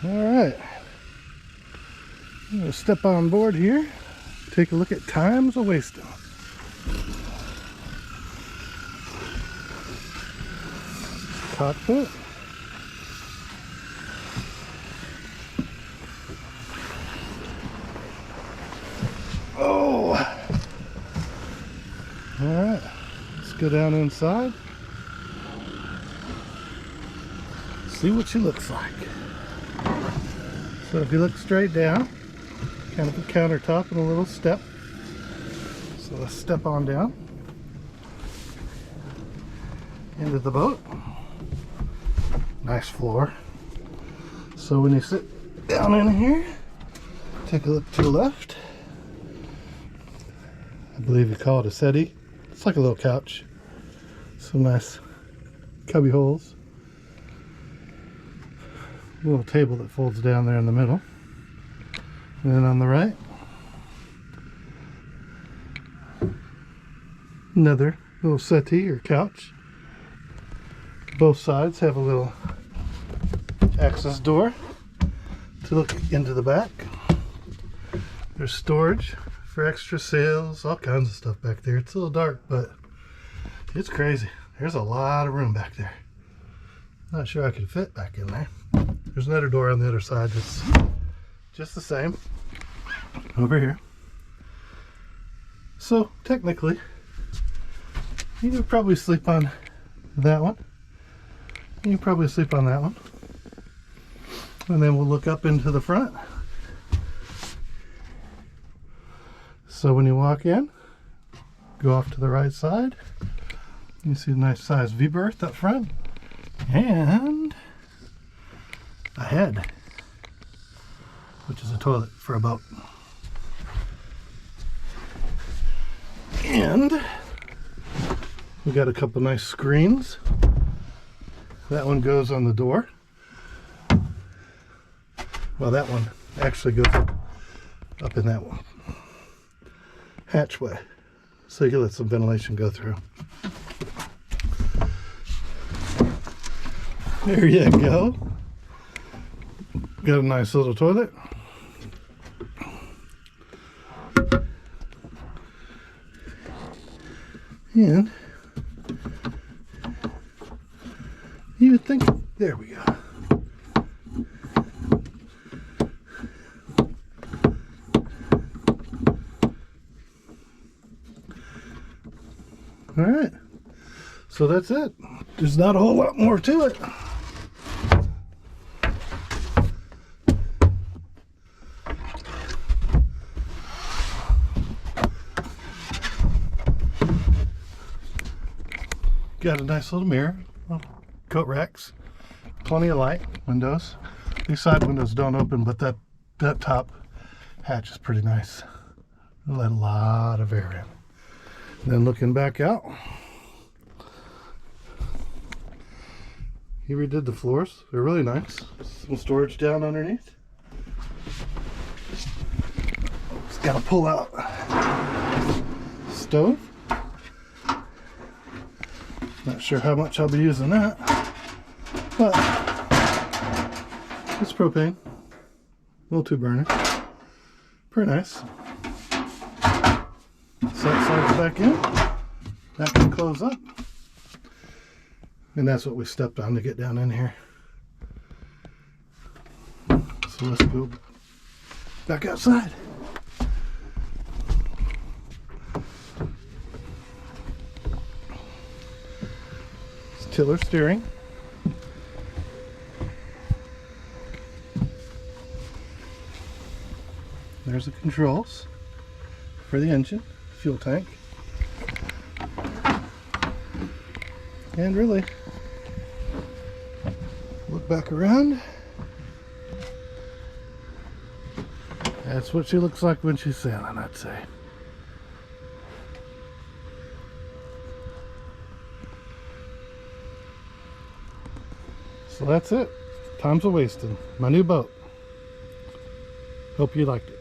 Alright, I'm going to step on board here, take a look at times of wasting. Cockpit. Oh! Alright, let's go down inside. See what she looks like. So if you look straight down, kind of a countertop and a little step. So let's step on down into the boat. Nice floor. So when you sit down in here, take a look to the left. I believe you call it a settee. It's like a little couch. Some nice cubby holes. A little table that folds down there in the middle. And then on the right, another little settee or couch. Both sides have a little access door to look into the back. There's storage for extra sails, all kinds of stuff back there. It's a little dark, but it's crazy. There's a lot of room back there. Not sure I could fit back in there. There's another door on the other side that's just the same over here. So technically, you could probably sleep on that one. You can probably sleep on that one. And then we'll look up into the front. So when you walk in, go off to the right side. You see a nice sized V-berth up front. And a head, which is a toilet for a boat. And we got a couple nice screens. That one goes on the door. Well, that one actually goes up in that one hatchway, so you can let some ventilation go through. There you go. Got a nice little toilet. And you would think, there we go. All right, so that's it. There's not a whole lot more to it. Got a nice little mirror, coat racks, plenty of light, windows. These side windows don't open, but that top hatch is pretty nice. Let a lot of air in. Then looking back out, he redid the floors. They're really nice. Some storage down underneath. Just gotta pull out stove. Not sure how much I'll be using that, but it's propane. A little 2-burner. Pretty nice. So that slides back in. That can close up. And that's what we stepped on to get down in here. So let's go back outside. It's tiller steering. There's the controls for the engine, fuel tank. And really, look back around. That's what she looks like when she's sailing, I'd say. So that's it. Times of Wastin, my new boat. Hope you liked it.